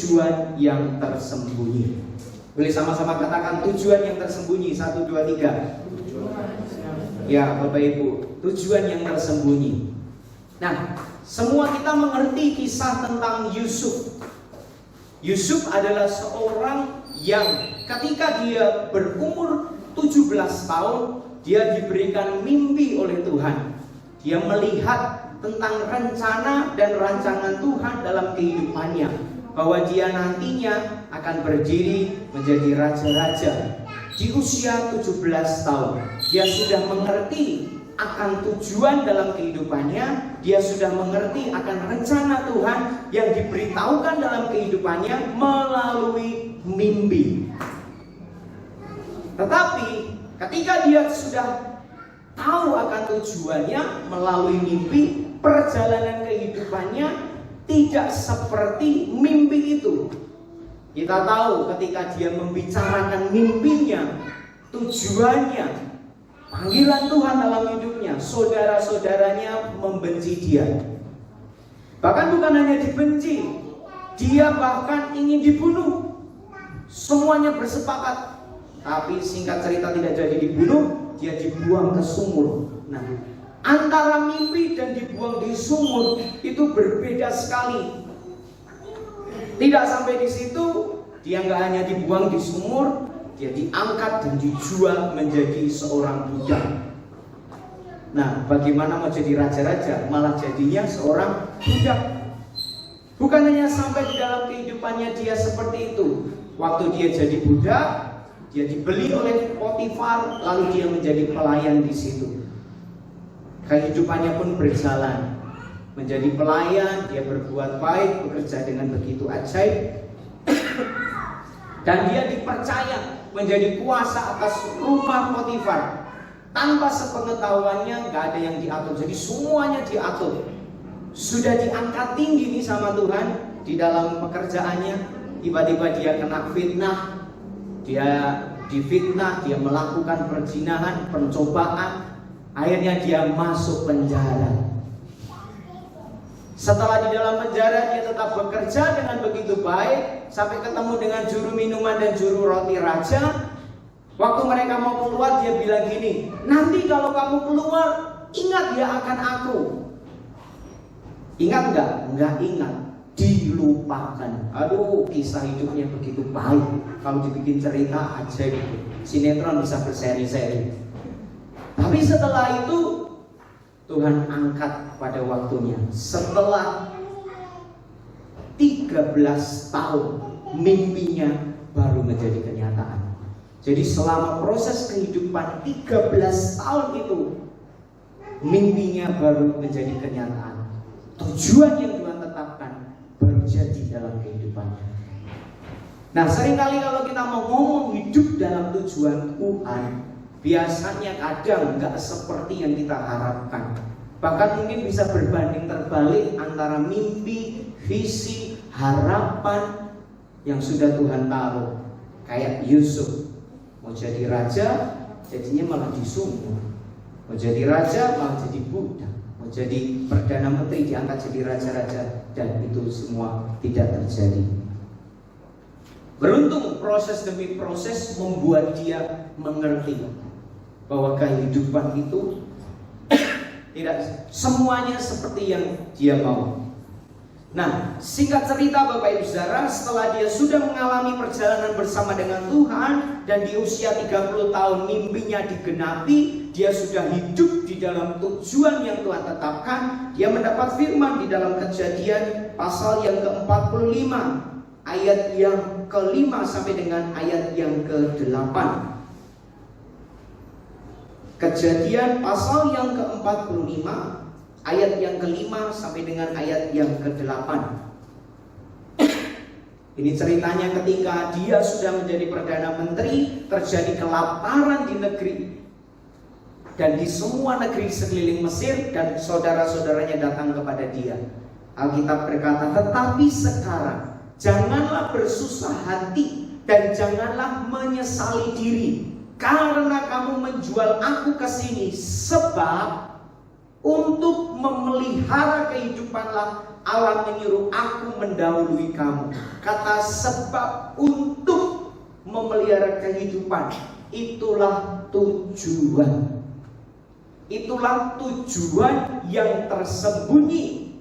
tujuan yang tersembunyi. Boleh sama-sama katakan tujuan yang tersembunyi. 1, 2, 3. Ya Bapak Ibu, tujuan yang tersembunyi. Nah, semua kita mengerti kisah tentang Yusuf. Yusuf adalah seorang yang ketika dia berumur 17 tahun, dia diberikan mimpi oleh Tuhan. Dia melihat tentang rencana dan rancangan Tuhan dalam kehidupannya, bahwa dia nantinya akan berdiri menjadi raja-raja. Di usia 17 tahun, dia sudah mengerti akan tujuan dalam kehidupannya. Dia sudah mengerti akan rencana Tuhan yang diberitahukan dalam kehidupannya melalui mimpi. Tetapi ketika dia sudah tahu akan tujuannya melalui mimpi, perjalanan kehidupannya tidak seperti mimpi itu. Kita tahu ketika dia membicarakan mimpinya, tujuannya, panggilan Tuhan dalam hidupnya, saudara-saudaranya membenci dia. Bahkan bukan hanya dibenci, dia bahkan ingin dibunuh. Semuanya bersepakat, tapi singkat cerita tidak jadi dibunuh, dia dibuang ke sumur. Nah, antara mimpi dan dibuang di sumur itu berbeda sekali. Tidak sampai di situ, dia nggak hanya dibuang di sumur, dia diangkat dan dijual menjadi seorang budak. Nah, bagaimana mau jadi raja-raja, malah jadinya seorang budak. Bukan hanya sampai di dalam kehidupannya dia seperti itu. Waktu dia jadi budak, dia dibeli oleh Potifar, lalu dia menjadi pelayan di situ. Kehidupannya pun berjalan. Menjadi pelayan, dia berbuat baik, bekerja dengan begitu ajaib. Dan dia dipercaya menjadi kuasa atas rumah Potifar. Tanpa sepengetahuannya, gak ada yang diatur. Jadi semuanya diatur. Sudah diangkat tinggi nih sama Tuhan di dalam pekerjaannya. Tiba-tiba dia kena fitnah. Dia difitnah, dia melakukan perzinahan, pencobaan. Akhirnya dia masuk penjara. Setelah di dalam penjara, dia tetap bekerja dengan begitu baik sampai ketemu dengan juru minuman dan juru roti raja. Waktu mereka mau keluar, dia bilang gini, nanti kalau kamu keluar, ingat ya akan aku. Ingat nggak? Nggak ingat. Dilupakan. Aduh, kisah hidupnya begitu baik. Kalau dibikin cerita aja gitu, sinetron bisa berseri-seri. Tapi setelah itu Tuhan angkat pada waktunya. Setelah 13 tahun, mimpinya baru menjadi kenyataan. Jadi selama proses kehidupan 13 tahun itu, mimpinya baru menjadi kenyataan. Tujuan yang Tuhan tetapkan baru jadi dalam kehidupannya. Nah, seringkali kalau kita mau ngomong hidup dalam tujuan Tuhan, biasanya kadang nggak seperti yang kita harapkan. Bahkan mungkin bisa berbanding terbalik antara mimpi, visi, harapan yang sudah Tuhan taruh. Kayak Yusuf, mau jadi raja, jadinya malah di sumur. Mau jadi raja, malah jadi budak. Mau jadi perdana menteri, diangkat jadi raja-raja. Dan itu semua tidak terjadi. Beruntung proses demi proses membuat dia mengerti bahwa kehidupan itu tidak semuanya seperti yang dia mau. Nah, singkat cerita Bapak Ibu Saudara, setelah dia sudah mengalami perjalanan bersama dengan Tuhan dan di usia 30 tahun mimpinya digenapi, dia sudah hidup di dalam tujuan yang Tuhan tetapkan. Dia mendapat firman di dalam Kejadian pasal yang ke-45 ayat yang ke-5 sampai dengan ayat yang ke-8. Kejadian pasal yang ke-45 ayat yang ke-5 sampai dengan ayat yang ke-8. Ini ceritanya ketika dia sudah menjadi perdana menteri, terjadi kelaparan di negeri dan di semua negeri sekeliling Mesir, dan saudara-saudaranya datang kepada dia. Alkitab berkata, tetapi sekarang janganlah bersusah hati dan janganlah menyesali diri karena kamu menjual aku ke sini, sebab untuk memelihara kehidupanlah Allah menyuruh aku mendahului kamu. Kata sebab untuk memelihara kehidupan, itulah tujuan. Itulah tujuan yang tersembunyi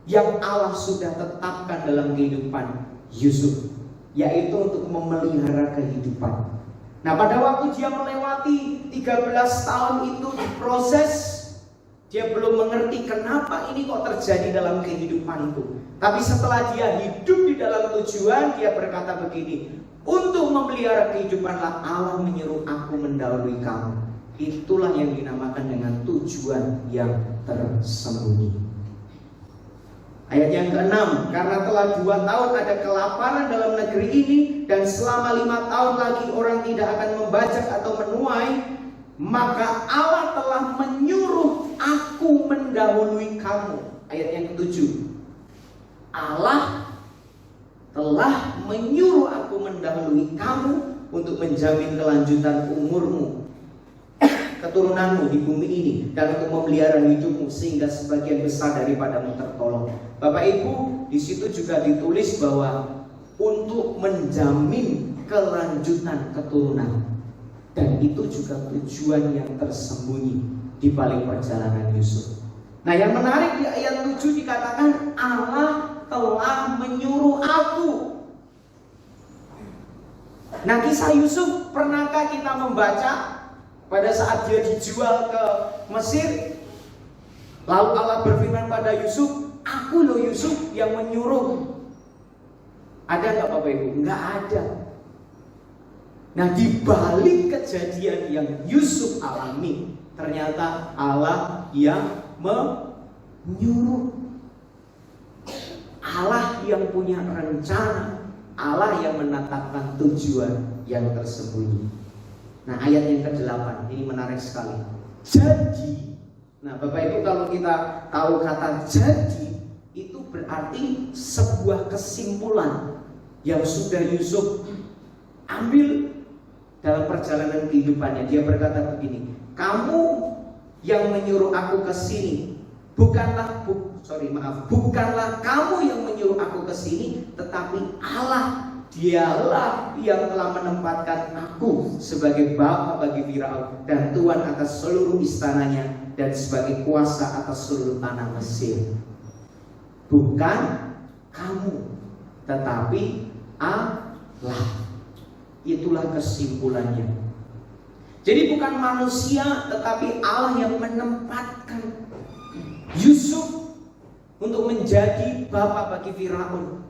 yang Allah sudah tetapkan dalam kehidupan Yusuf, yaitu untuk memelihara kehidupan. Nah, pada waktu dia melewati 13 tahun itu diproses, dia belum mengerti kenapa ini kok terjadi dalam kehidupanku. Tapi setelah dia hidup di dalam tujuan, dia berkata begini, untuk memelihara kehidupanlah Allah menyuruh aku mendahului kamu. Itulah yang dinamakan dengan tujuan yang tersembunyi. Ayat yang ke-6, karena telah 2 tahun ada kelaparan dalam negeri ini, dan selama 5 tahun lagi orang tidak akan membajak atau menuai, maka Allah telah menyuruh aku mendahului kamu. Ayat yang ke-7, Allah telah menyuruh aku mendahului kamu untuk menjamin kelanjutan umurmu, keturunanmu di bumi ini, dan untuk memelihara hidupmu sehingga sebagian besar daripadamu tertolong. Bapak Ibu, di situ juga ditulis bahwa untuk menjamin kelanjutan keturunan, dan itu juga tujuan yang tersembunyi di balik perjalanan Yusuf. Nah, yang menarik di ayat 7 dikatakan Allah telah menyuruh aku. Nah, kisah Yusuf pernahkah kita membaca pada saat dia dijual ke Mesir? Lalu Allah berfirman pada Yusuf, aku loh Yusuf yang menyuruh. Ada nggak Bapak Ibu? Nggak ada. Nah, di balik kejadian yang Yusuf alami, ternyata Allah yang menyuruh. Allah yang punya rencana, Allah yang menetapkan tujuan yang tersembunyi. Nah, ayat yang ke-8 ini menarik sekali. Jadi, nah Bapak Ibu, kalau kita tahu kata jadi, itu berarti sebuah kesimpulan yang sudah Yusuf ambil dalam perjalanan kehidupannya. Dia berkata begini, kamu yang menyuruh aku ke sini, bukanlah kamu yang menyuruh aku ke sini, tetapi Allah, Dialah yang telah menempatkan aku sebagai bapa bagi Firaun dan tuan atas seluruh istananya dan sebagai kuasa atas seluruh tanah Mesir. Bukan kamu, tetapi Allah. Itulah kesimpulannya. Jadi bukan manusia, tetapi Allah yang menempatkan Yusuf untuk menjadi bapa bagi Firaun.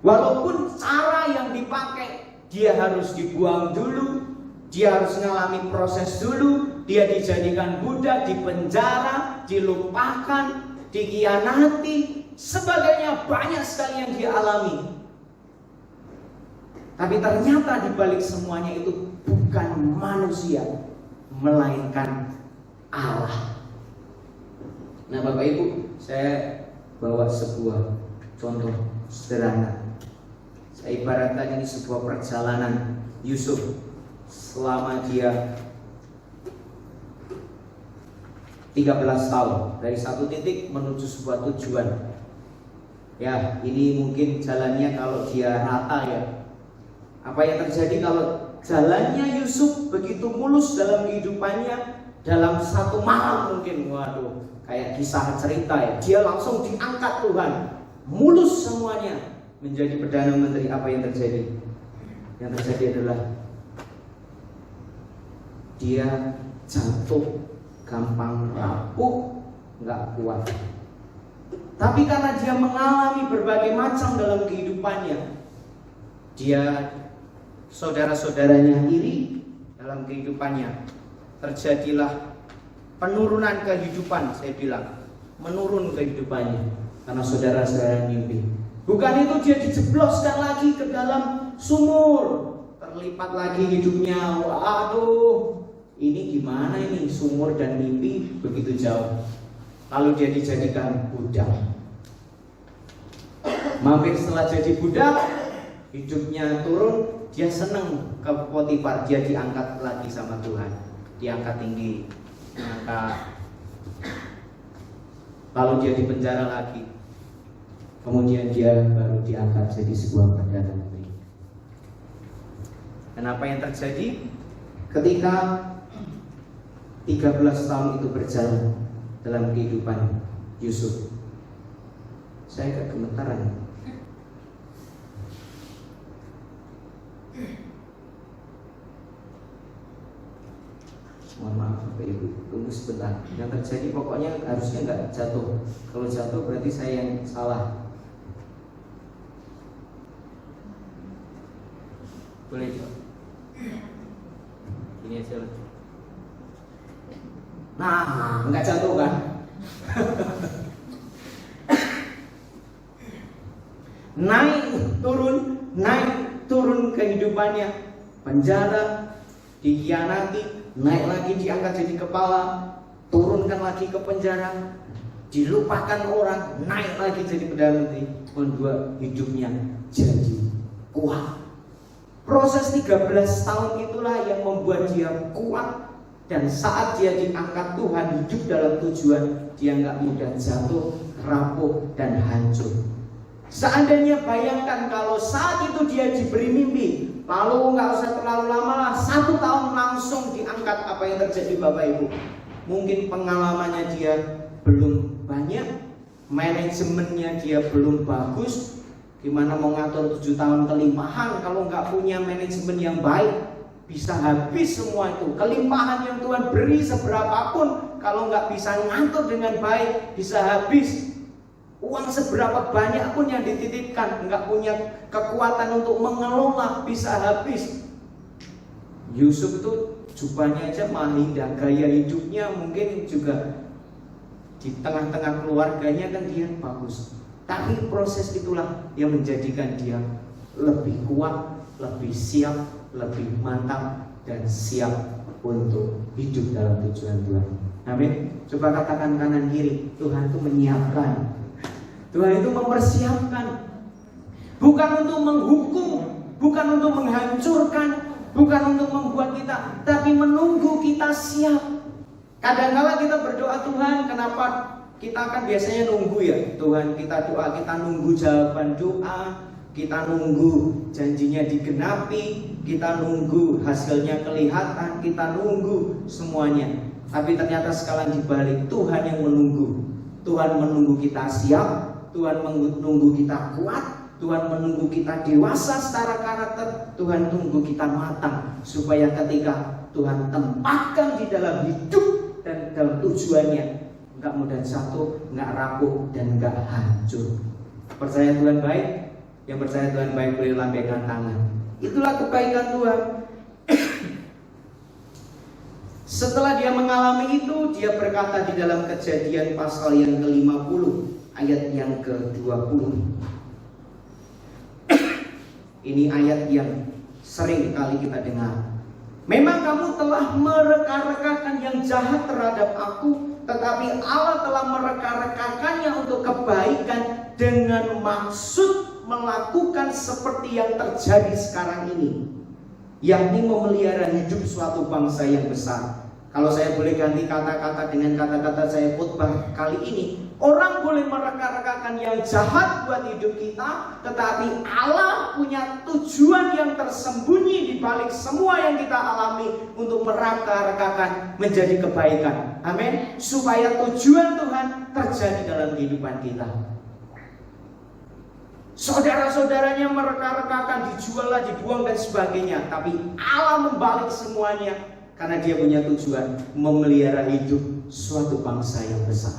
Walaupun cara yang dipakai, dia harus dibuang dulu, dia harus mengalami proses dulu, dia dijadikan budak, dipenjara, dilupakan, dikhianati, sebagainya, banyak sekali yang dia alami. Tapi ternyata di balik semuanya itu bukan manusia, melainkan Allah. Nah Bapak Ibu, saya bawa sebuah contoh sederhana. Saya ibaratkan ini sebuah perjalanan Yusuf selama dia 13 tahun dari satu titik menuju sebuah tujuan. Ya, ini mungkin jalannya kalau dia rata ya. Apa yang terjadi kalau jalannya Yusuf begitu mulus dalam kehidupannya, dalam satu malam mungkin, waduh, kayak kisah cerita ya. Dia langsung diangkat Tuhan, mulus semuanya menjadi Perdana Menteri. Apa yang terjadi? Yang terjadi adalah dia jatuh, gampang rapuh, nggak kuat. Tapi karena dia mengalami berbagai macam dalam kehidupannya, dia saudara-saudaranya iri dalam kehidupannya, terjadilah penurunan kehidupan. Saya bilang menurun kehidupannya karena saudara-saudara mimpi. Bukan itu, dia dijebloskan lagi ke dalam sumur, terlipat lagi hidupnya. Waduh, ini gimana ini, sumur dan mimpi begitu jauh. Lalu dia dijadikan budak. Mampir setelah jadi budak, hidupnya turun, dia senang ke Potifar, dia diangkat lagi sama Tuhan, diangkat tinggi, diangkat. Lalu dia dipenjara lagi. Kemudian dia baru diangkat jadi sebuah perdana menteri. Dan apa yang terjadi? Ketika 13 tahun itu berjalan dalam kehidupan Yusuf, saya agak gemetaran. Mohon maaf Bapak Ibu, tunggu sebentar. Yang terjadi pokoknya harusnya nggak jatuh. Kalau jatuh berarti saya yang salah. Boleh coba. Ini aja. Nah, nggak jatuh kan? naik turun kehidupannya. Penjara, dikhianati, naik lagi diangkat jadi kepala, turunkan lagi ke penjara, dilupakan orang, naik lagi jadi perdana menteri, membuat hidupnya jadi kuat. Proses 13 tahun itulah yang membuat dia kuat. Dan saat dia diangkat Tuhan, hidup dalam tujuan, dia nggak mudah jatuh, rapuh, dan hancur. Seandainya bayangkan kalau saat itu dia diberi mimpi, lalu nggak usah terlalu lama lah, 1 tahun langsung diangkat, apa yang terjadi Bapak Ibu? Mungkin pengalamannya dia belum banyak, manajemennya dia belum bagus. Gimana mau ngatur 7 tahun kelimpahan kalau nggak punya manajemen yang baik? Bisa habis semua itu. Kelimpahan yang Tuhan beri seberapapun, kalau nggak bisa ngatur dengan baik, bisa habis. Uang seberapa banyak pun yang dititipkan, nggak punya kekuatan untuk mengelola, bisa habis. Yusuf itu jubahnya aja mahal, gaya hidupnya mungkin juga di tengah-tengah keluarganya kan dia bagus. Tapi proses itulah yang menjadikan dia lebih kuat, lebih siap, lebih mantap, dan siap untuk hidup dalam tujuan Tuhan. Amin. Coba katakan kanan kiri, Tuhan itu menyiapkan, Tuhan itu mempersiapkan, bukan untuk menghukum, bukan untuk menghancurkan, bukan untuk membuat kita, tapi menunggu kita siap. Kadang-kala kita berdoa, Tuhan kenapa? Kita kan biasanya nunggu ya, Tuhan kita doa, kita nunggu jawaban doa, kita nunggu janjinya digenapi, kita nunggu hasilnya kelihatan, kita nunggu semuanya. Tapi ternyata sekalian dibalik, Tuhan yang menunggu. Tuhan menunggu kita siap, Tuhan menunggu kita kuat, Tuhan menunggu kita dewasa secara karakter, Tuhan tunggu kita matang, supaya ketika Tuhan tempatkan di dalam hidup dan dalam tujuannya, nggak mudah jatuh, nggak rapuh, dan nggak hancur. Percaya Tuhan baik? Yang percaya Tuhan baik boleh lambaikan tangan. Itulah kebaikan Tuhan. Setelah dia mengalami itu, dia berkata di dalam Kejadian pasal yang ke-50 ayat yang ke-20. Ini ayat yang sering kali kita dengar. Memang kamu telah mereka-rekakan yang jahat terhadap aku, tetapi Allah telah mereka-rekakannya untuk kebaikan dengan maksud melakukan seperti yang terjadi sekarang ini, yakni memelihara hidup suatu bangsa yang besar. Kalau saya boleh ganti kata-kata dengan kata-kata saya khotbah kali ini, orang boleh mereka-rekakan yang jahat buat hidup kita, tetapi Allah punya tujuan yang tersembunyi di balik semua yang kita alami untuk mereka-rekakan menjadi kebaikan. Amin. Supaya tujuan Tuhan terjadi dalam kehidupan kita. Saudara-saudaranya mereka-rekakan, dijual lah, dibuang dan sebagainya, tapi Allah membalik semuanya karena dia punya tujuan memelihara hidup suatu bangsa yang besar.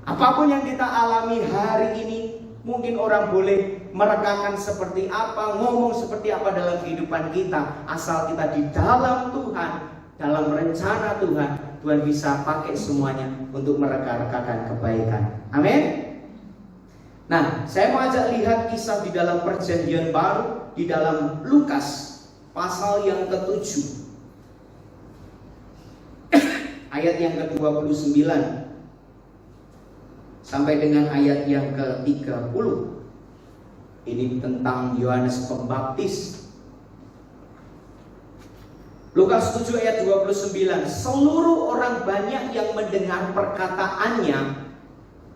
Apapun yang kita alami hari ini, mungkin orang boleh merekakan seperti apa, ngomong seperti apa dalam kehidupan kita, asal kita di dalam Tuhan, dalam rencana Tuhan, Tuhan bisa pakai semuanya untuk mereka-rekakan kebaikan. Amin. Nah, saya mau ajak lihat kisah di dalam Perjanjian Baru, di dalam Lukas pasal yang ke-7 ayat yang ke-29 sampai dengan ayat yang ke-30. Ini tentang Yohanes Pembaptis. Lukas 7 ayat 29. Seluruh orang banyak yang mendengar perkataannya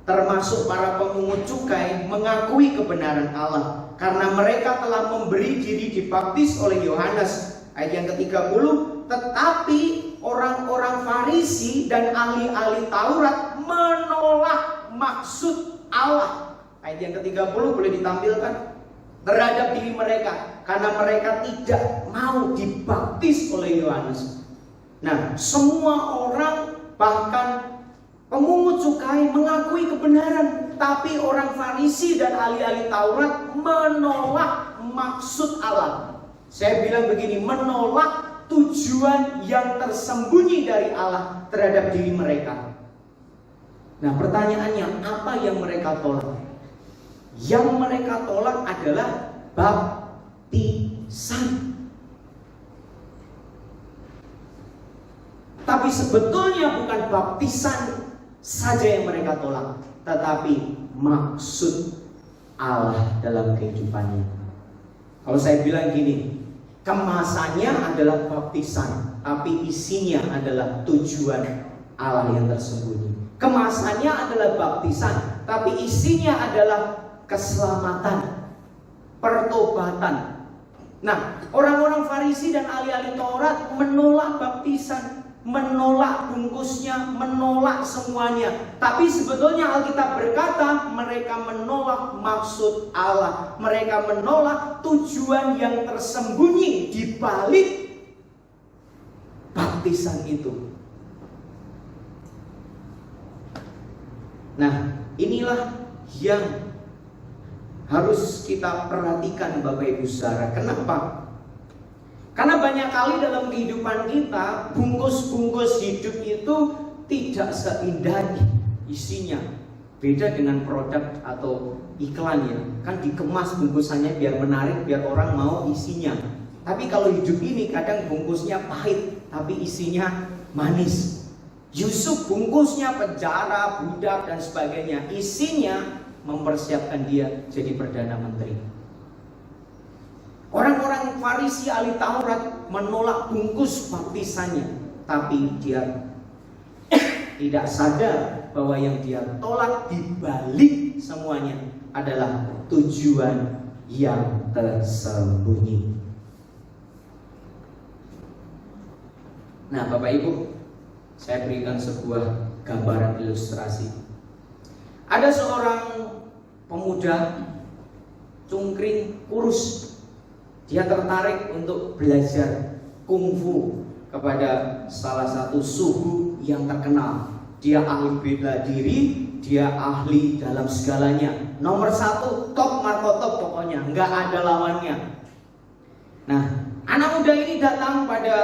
termasuk para pemungut cukai, mengakui kebenaran Allah karena mereka telah memberi diri dibaptis oleh Yohanes. Ayat yang ke-30, tetapi orang-orang Farisi dan ahli-ahli Taurat menolak maksud Allah. Ayat yang ke-30 boleh ditampilkan, terhadap diri mereka karena mereka tidak mau dibaptis oleh Yohanes. Nah, semua orang bahkan pemungut cukai mengakui kebenaran, tapi orang Farisi dan ahli-ahli Taurat menolak maksud Allah. Saya bilang begini, menolak tujuan yang tersembunyi dari Allah terhadap diri mereka. Nah, pertanyaannya, apa yang mereka tolak? Yang mereka tolak adalah baptisan. Tapi sebetulnya bukan baptisan saja yang mereka tolak, tetapi maksud Allah dalam kehidupannya. Kalau saya bilang gini, kemasannya adalah baptisan, tapi isinya adalah tujuan Allah yang tersembunyi. Kemasannya adalah baptisan, tapi isinya adalah keselamatan, pertobatan. Nah, orang-orang Farisi dan ahli-ahli Taurat menolak baptisan, menolak bungkusnya, menolak semuanya. Tapi sebetulnya Alkitab berkata mereka menolak maksud Allah. Mereka menolak tujuan yang tersembunyi di balik baptisan itu. Nah, inilah yang harus kita perhatikan Bapak Ibu Saudara. Kenapa? Karena banyak kali dalam kehidupan kita, bungkus-bungkus hidup itu tidak seindah isinya. Beda dengan produk atau iklannya. Kan dikemas bungkusannya biar menarik, biar orang mau isinya. Tapi kalau hidup ini kadang bungkusnya pahit, tapi isinya manis. Yusuf bungkusnya penjara, budak dan sebagainya. Isinya mempersiapkan dia jadi Perdana Menteri. Orang-orang Farisi ahli Taurat menolak bungkus baptisannya, tapi dia tidak sadar bahwa yang dia tolak di balik semuanya adalah tujuan yang tersembunyi. Nah, Bapak Ibu, saya berikan sebuah gambaran ilustrasi. Ada seorang pemuda cungkring kurus. Dia tertarik untuk belajar kungfu kepada salah satu suhu yang terkenal. Dia ahli bela diri, dia ahli dalam segalanya. Nomor 1, top marko top pokoknya, nggak ada lawannya. Nah, anak muda ini datang pada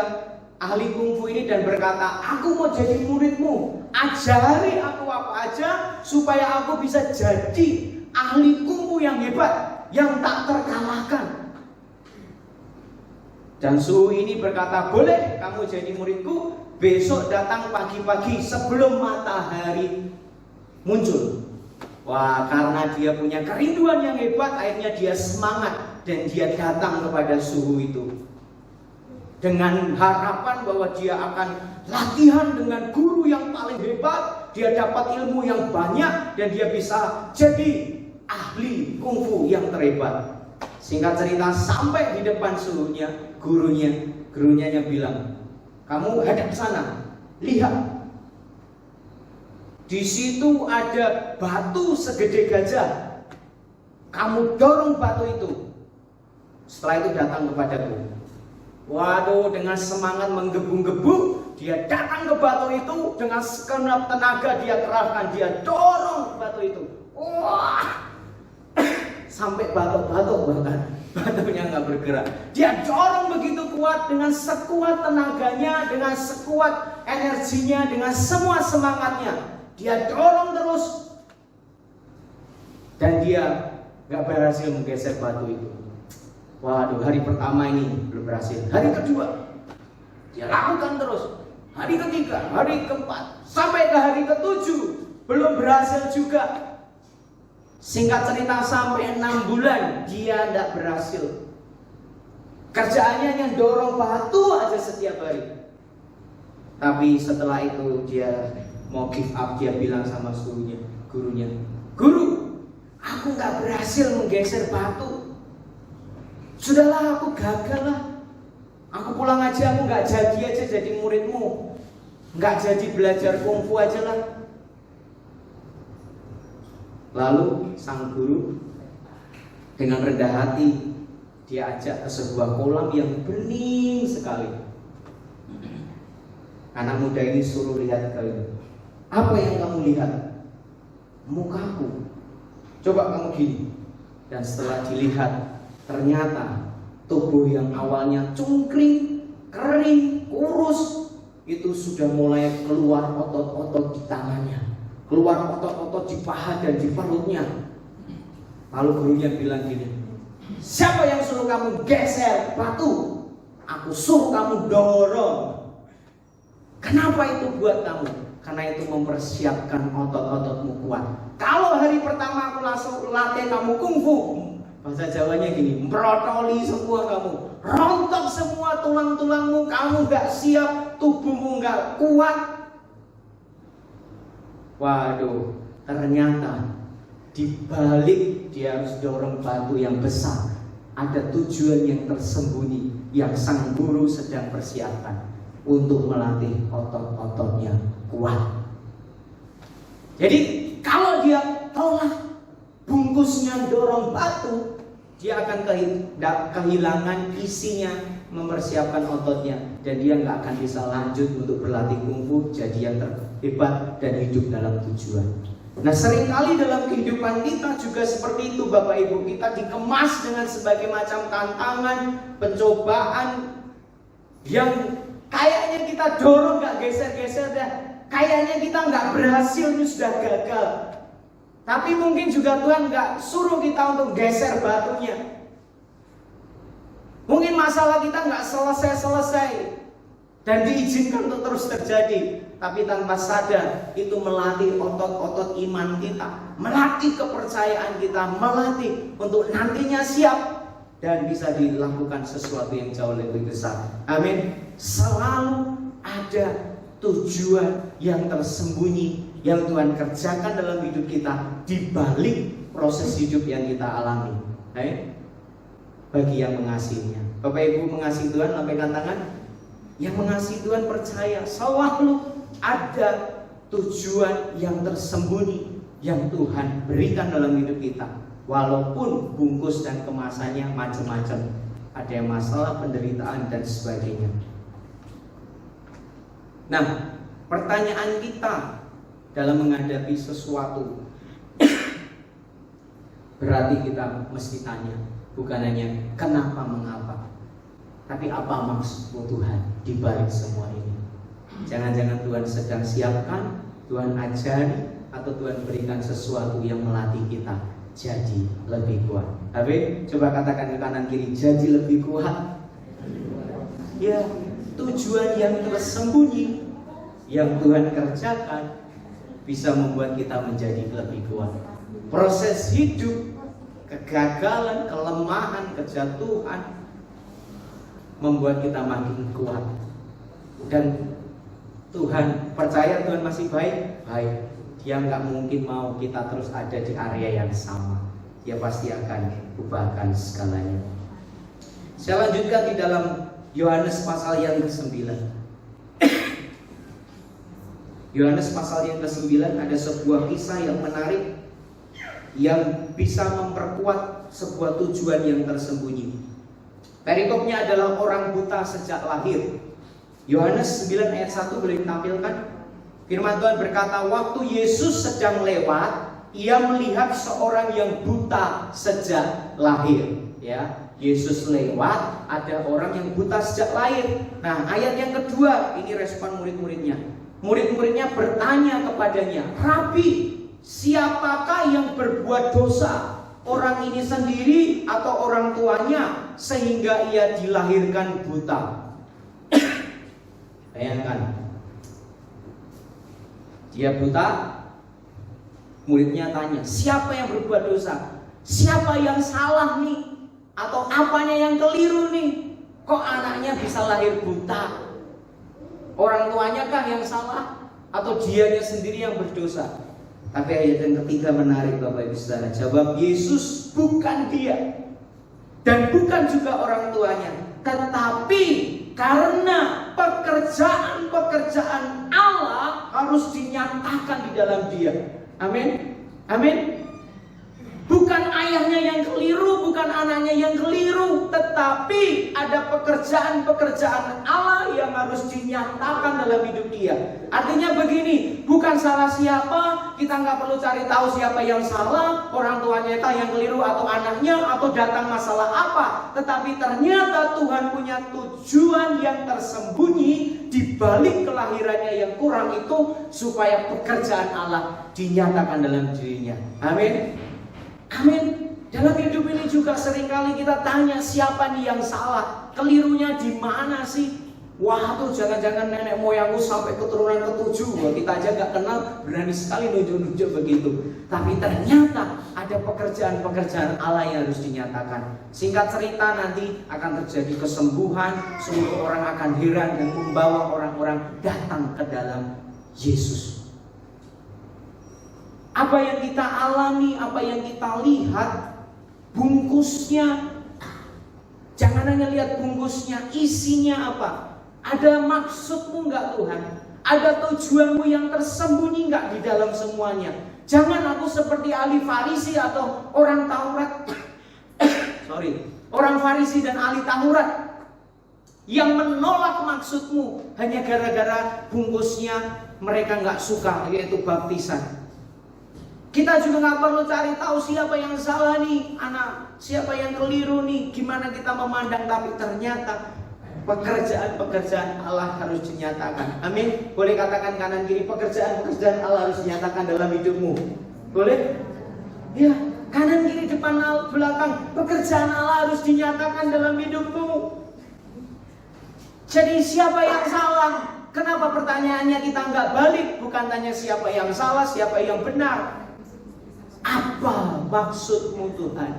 ahli kungfu ini dan berkata, aku mau jadi muridmu, ajari aku apa aja supaya aku bisa jadi ahli kungfu yang hebat, yang tak terkalahkan. Dan suhu ini berkata, boleh kamu jadi muridku, besok datang pagi-pagi sebelum matahari muncul. Wah, karena dia punya kerinduan yang hebat, akhirnya dia semangat dan dia datang kepada suhu itu dengan harapan bahwa dia akan latihan dengan guru yang paling hebat, dia dapat ilmu yang banyak dan dia bisa jadi ahli kungfu yang terhebat. Singkat cerita, sampai di depan suhunya, gurunya yang bilang, kamu hadap sana, lihat. Di situ ada batu segede gajah. Kamu dorong batu itu. Setelah itu datang kepadaku. Waduh, dengan semangat menggebu-gebu, dia datang ke batu itu dengan segenap tenaga dia kerahkan, dia dorong batu itu. Wah, sampai batuk-batuk bahkan batunya nggak bergerak. Dia dorong begitu kuat dengan sekuat tenaganya, dengan sekuat energinya, dengan semua semangatnya. Dia dorong terus dan dia nggak berhasil menggeser batu itu. Waduh, hari pertama ini belum berhasil. Hari kedua dia lakukan terus. Hari ketiga, hari keempat, sampai ke hari ketujuh belum berhasil juga. Singkat cerita, sampai 6 bulan dia tidak berhasil. Kerjaannya yang dorong batu aja setiap hari. Tapi setelah itu dia mau give up, dia bilang sama suhunya, gurunya, "Guru, aku gak berhasil menggeser batu. Sudahlah, aku gagal lah. Aku pulang aja, aku gak jadi muridmu. Gak jadi belajar kungfu aja lah." Lalu sang guru dengan rendah hati dia ajak ke sebuah kolam yang bening sekali. Anak muda ini suruh lihat ke ini. "Apa yang kamu lihat?" "Mukaku." "Coba kamu gini." Dan setelah dilihat, ternyata tubuh yang awalnya cungkring, kering, kurus, itu sudah mulai keluar otot-otot di tangannya, keluar otot-otot di paha dan di perutnya. Lalu gurunya bilang gini, "Siapa yang suruh kamu geser batu? Aku suruh kamu dorong." "Kenapa itu buat kamu?" "Karena itu mempersiapkan otot-ototmu kuat. Kalau hari pertama aku langsung latih kamu kungfu," bahasa Jawanya gini, "merotoli semua kamu, rontok semua tulang-tulangmu, kamu gak siap, tubuhmu gak kuat." Waduh, ternyata di balik dia harus dorong batu yang besar, ada tujuan yang tersembunyi yang sang guru sedang persiapkan untuk melatih otot-ototnya kuat. Jadi kalau dia tolak bungkusnya dorong batu, dia akan kehilangan isinya mempersiapkan ototnya, dan dia nggak akan bisa lanjut untuk berlatih kungfu jadi yang terhebat dan hidup dalam tujuan. Nah, seringkali dalam kehidupan kita juga seperti itu Bapak Ibu. Kita dikemas dengan sebagai macam tantangan, pencobaan yang kayaknya kita dorong gak geser-geser dah. Kayaknya kita gak berhasil, ini sudah gagal. Tapi mungkin juga Tuhan gak suruh kita untuk geser batunya. Mungkin masalah kita gak selesai-selesai dan diizinkan untuk terus terjadi. Tapi tanpa sadar itu melatih otot-otot iman kita, melatih kepercayaan kita, melatih untuk nantinya siap dan bisa dilakukan sesuatu yang jauh lebih besar. Amin. Selalu ada tujuan yang tersembunyi yang Tuhan kerjakan dalam hidup kita di balik proses hidup yang kita alami. Bagi yang mengasihinya. Bapak Ibu mengasihi Tuhan, lambaikan tangan. Yang mengasihi Tuhan percaya selalu ada tujuan yang tersembunyi yang Tuhan berikan dalam hidup kita. Walaupun bungkus dan kemasannya macam-macam, ada yang masalah, penderitaan dan sebagainya. Nah, pertanyaan kita dalam menghadapi sesuatu berarti kita mesti tanya, bukan hanya kenapa mengapa, tapi apa maksud Tuhan di balik semua ini. Jangan-jangan Tuhan sedang siapkan, Tuhan ajari, atau Tuhan berikan sesuatu yang melatih kita jadi lebih kuat. Tapi coba katakan ke kanan kiri, jadi lebih kuat. Ya, tujuan yang tersembunyi yang Tuhan kerjakan bisa membuat kita menjadi lebih kuat. Proses hidup, kegagalan, kelemahan, kejatuhan membuat kita makin kuat. Dan Tuhan percaya Tuhan masih baik. Dia nggak mungkin mau kita terus ada di area yang sama. Dia pasti akan ubahkan segalanya. Saya lanjutkan di dalam Yohanes pasal yang ke-9. Yohanes pasal yang ke-9 ada sebuah kisah yang menarik yang bisa memperkuat sebuah tujuan yang tersembunyi. Perikopnya adalah orang buta sejak lahir. Yohanes 9 ayat 1 boleh ditampilkan. Firman Tuhan berkata, waktu Yesus sedang lewat, ia melihat seorang yang buta sejak lahir. Ya, Yesus lewat, ada orang yang buta sejak lahir. Nah, ayat yang kedua, ini respon murid-muridnya. Murid-muridnya bertanya kepadanya, Rabi, siapakah yang berbuat dosa? Orang ini sendiri atau orang tuanya sehingga ia dilahirkan buta? Bayangkan, dia buta, muridnya tanya, siapa yang berbuat dosa? Siapa yang salah nih? Atau apanya yang keliru nih? Kok anaknya bisa lahir buta? Orang tuanya kah yang salah? Atau dianya sendiri yang berdosa? Tapi ayat yang ketiga menarik Bapak Ibu Saudara. Jawab Yesus bukan dia dan bukan juga orang tuanya, tetapi karena pekerjaan-pekerjaan Allah harus dinyatakan di dalam dia. Amin. Amin. Bukan ayahnya yang keliru, bukan anaknya yang keliru, tetapi ada pekerjaan-pekerjaan Allah yang harus dinyatakan dalam hidup dia. Artinya begini, bukan salah siapa, kita nggak perlu cari tahu siapa yang salah, orang tuanya yang keliru atau anaknya, atau datang masalah apa. Tetapi ternyata Tuhan punya tujuan yang tersembunyi di balik kelahirannya yang kurang itu, supaya pekerjaan Allah dinyatakan dalam dirinya. Amin. Amin. Dalam hidup ini juga seringkali kita tanya, siapa nih yang salah? Kelirunya di mana sih? Wah, tuh jangan-jangan nenek moyangku sampai keturunan ke-7. Wah, kita aja gak kenal, berani sekali nunjuk-nunjuk begitu. Tapi ternyata ada pekerjaan-pekerjaan Allah yang harus dinyatakan. Singkat cerita, nanti akan terjadi kesembuhan, seluruh orang akan heran dan membawa orang-orang datang ke dalam Yesus. Apa yang kita alami, apa yang kita lihat, bungkusnya, jangan hanya lihat bungkusnya, isinya apa? Ada maksudmu enggak Tuhan? Ada tujuanmu yang tersembunyi enggak di dalam semuanya? Jangan aku seperti ahli Farisi atau orang Taurat orang Farisi dan ahli Taurat yang menolak maksudmu hanya gara-gara bungkusnya mereka enggak suka, yaitu baptisan. Kita juga nggak perlu cari tahu siapa yang salah nih, anak, siapa yang keliru nih, gimana kita memandang. Tapi ternyata pekerjaan-pekerjaan Allah harus dinyatakan. Amin. Boleh katakan kanan kiri, pekerjaan-pekerjaan Allah harus dinyatakan dalam hidupmu. Boleh? Ya, kanan kiri depan belakang, pekerjaan Allah harus dinyatakan dalam hidupmu. Jadi siapa yang salah? Kenapa pertanyaannya kita nggak balik? Bukan tanya siapa yang salah, siapa yang benar. Apa maksudmu Tuhan?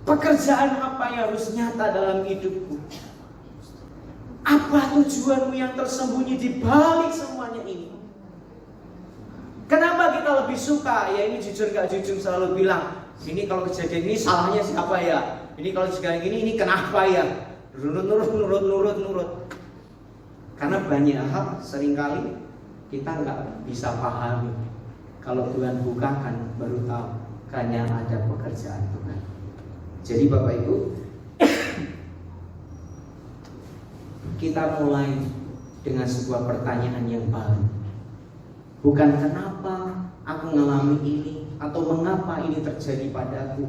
Pekerjaan apa yang harus nyata dalam hidupku? Apa tujuanmu yang tersembunyi di balik semuanya ini? Kenapa kita lebih suka? Ya ini jujur gak jujur selalu bilang, ini kalau kejadian ini salahnya siapa ya? Ini kalau kejadian ini kenapa ya? Nurut. Karena banyak hal seringkali kita gak bisa pahami. Kalau Tuhan bukakan baru tahu, hanya ada pekerjaan Tuhan. Jadi Bapak Ibu, kita mulai dengan sebuah pertanyaan yang baru. Bukan kenapa aku mengalami ini, atau mengapa ini terjadi padaku,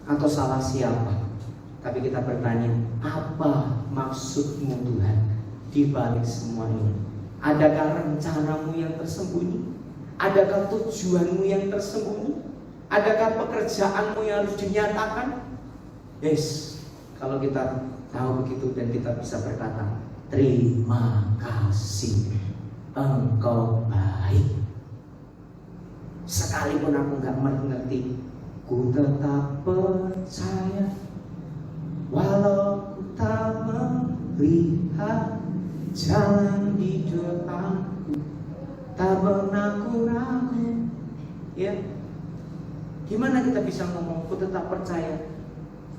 atau salah siapa. Tapi kita bertanya, apa maksudmu Tuhan di balik semua ini? Adakah rencanamu yang tersembunyi? Adakah tujuanmu yang tersembunyi? Adakah pekerjaanmu yang harus dinyatakan? Yes, kalau kita tahu begitu dan kita bisa berkata, terima kasih, Engkau baik. Sekalipun aku gak mengerti, ku tetap percaya, walau ku tak melihat jalan di depanku, tak pernah ku ragu. Ya, gimana kita bisa ngomong ku tetap percaya?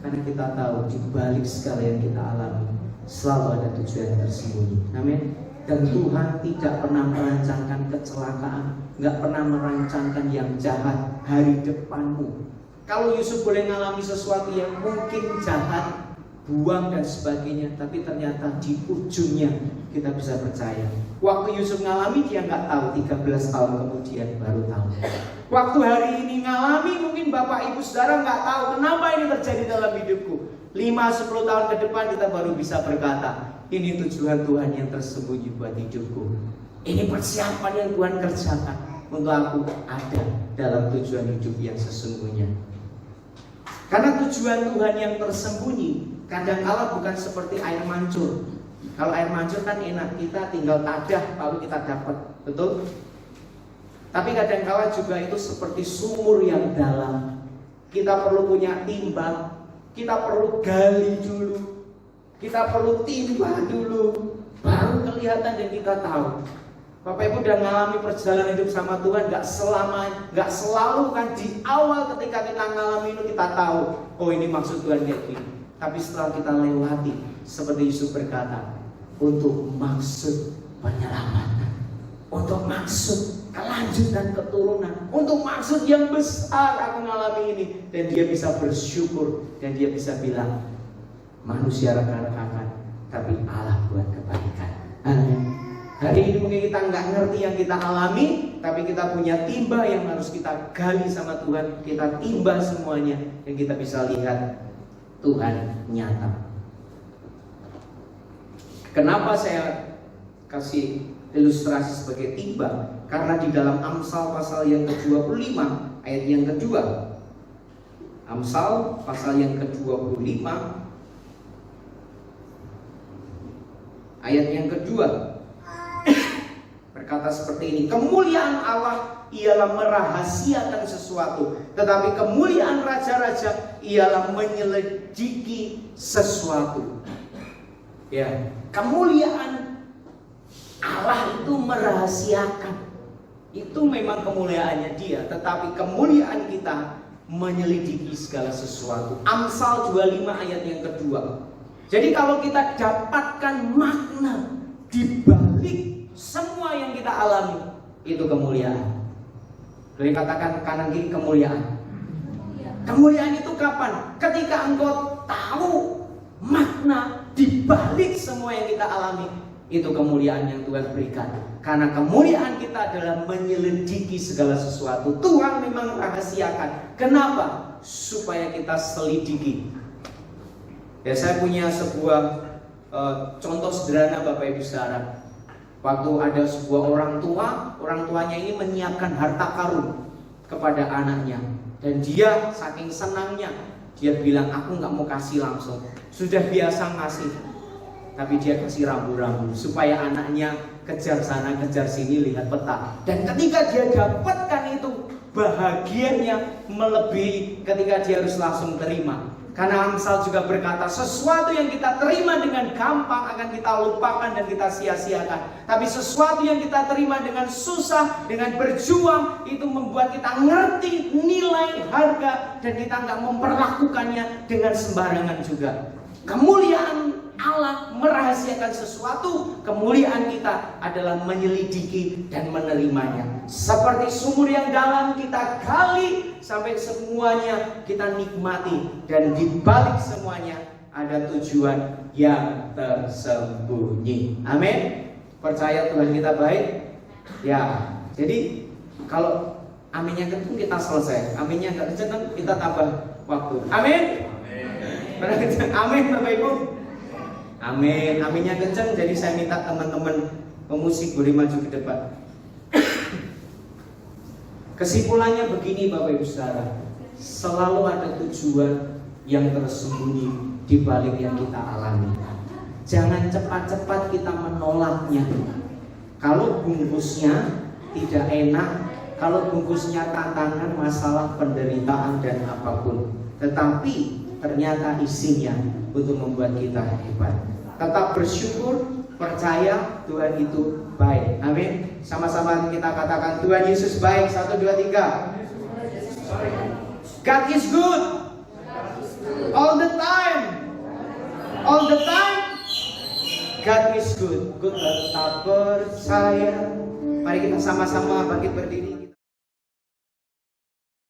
Karena kita tahu di balik segala yang kita alami selalu ada tujuan tersembunyi. Amin. Dan Tuhan tidak pernah merancangkan kecelakaan, nggak pernah merancangkan yang jahat hari depanmu. Kalau Yusuf boleh mengalami sesuatu yang mungkin jahat, buang dan sebagainya, tapi ternyata di ujungnya kita bisa percaya. Waktu Yusuf ngalami dia nggak tahu, 13 tahun kemudian baru tahu. Waktu hari ini ngalami, mungkin Bapak Ibu Saudara nggak tahu kenapa ini terjadi dalam hidupku. 5-10 tahun ke depan kita baru bisa berkata, ini tujuan Tuhan yang tersembunyi buat hidupku. Ini persiapan yang Tuhan kerjakan untuk aku ada dalam tujuan hidup yang sesungguhnya. Karena tujuan Tuhan yang tersembunyi kadang-kala bukan seperti air mancur. Kalau air mancur kan enak, kita tinggal tadah lalu kita dapat, betul? Tapi kadang-kala juga itu seperti sumur yang dalam. Kita perlu punya timbang, kita perlu gali dulu, kita perlu timba dulu, baru kelihatan dan kita tahu. Bapak Ibu udah ngalami perjalanan hidup sama Tuhan, nggak selalu kan di awal ketika kita ngalami itu kita tahu, oh ini maksud Tuhan kayak gini. Tapi setelah kita lewati, seperti Yesus berkata, untuk maksud penyelamatan, untuk maksud kelanjutan keturunan, untuk maksud yang besar aku ngalami ini. Dan dia bisa bersyukur, dan dia bisa bilang, manusia rekan-rekan, tapi Allah buat kebaikan. Amin. Hari ini mungkin kita nggak ngerti yang kita alami, tapi kita punya timba yang harus kita gali sama Tuhan. Kita timba semuanya, dan kita bisa lihat Tuhan nyata. Kenapa saya kasih ilustrasi sebagai timba? Karena di dalam Amsal pasal yang ke-25 ayat yang kedua, Amsal pasal yang ke-25 ayat yang kedua berkata seperti ini, kemuliaan Allah ialah merahasiakan sesuatu, tetapi kemuliaan raja-raja ialah menyelidiki sesuatu. Ya, kemuliaan Allah itu merahasiakan. Itu memang kemuliaannya dia, tetapi kemuliaan kita menyelidiki segala sesuatu. Amsal 25 ayat yang kedua. Jadi kalau kita dapatkan makna di balik semua yang kita alami, itu kemuliaan. Boleh katakan kanan kiri kemuliaan. Kemuliaan itu kapan? Ketika engkau tahu makna di balik semua yang kita alami. Itu kemuliaan yang Tuhan berikan. Karena kemuliaan kita adalah menyelidiki segala sesuatu. Tuhan memang rahasiakan. Kenapa? Supaya kita selidiki. Ya, saya punya sebuah contoh sederhana Bapak Ibu saudara. Waktu ada sebuah orang tuanya ini menyiapkan harta karun kepada anaknya. Dan dia saking senangnya, dia bilang, aku gak mau kasih langsung. Sudah biasa ngasih, tapi dia kasih rambu-rambu supaya anaknya kejar sana kejar sini lihat peta. Dan ketika dia dapatkan itu, bahagianya melebihi ketika dia harus langsung terima. Karena Amsal juga berkata, sesuatu yang kita terima dengan gampang akan kita lupakan dan kita sia-siakan. Tapi sesuatu yang kita terima dengan susah, dengan berjuang, itu membuat kita ngerti nilai harga dan kita nggak memperlakukannya dengan sembarangan juga. Kemuliaan Allah merahasiakan sesuatu, kemuliaan kita adalah menyelidiki dan menerimanya. Seperti sumur yang dalam kita gali sampai semuanya kita nikmati, dan di balik semuanya ada tujuan yang tersembunyi. Amin. Percaya Tuhan kita baik? Ya. Jadi kalau aminnya kenceng kita selesai, aminnya nggak kenceng kita tambah waktu. Amin. Amin Bapak Ibu. Amin, aminnya kencang. Jadi saya minta teman-teman pemusik boleh maju ke depan. Kesimpulannya begini Bapak Ibu saudara, selalu ada tujuan yang tersembunyi di balik yang kita alami. Jangan cepat-cepat kita menolaknya. Kalau bungkusnya tidak enak, kalau bungkusnya tantangan, masalah, penderitaan dan apapun, tetapi ternyata isinya untuk membuat kita hebat. Tetap bersyukur, percaya Tuhan itu baik. Amin. Sama-sama kita katakan Tuhan Yesus baik. 1, 2, 3. God is good. All the time. All the time. God is good. Good, tetap percaya. Mari kita sama-sama bangkit berdiri.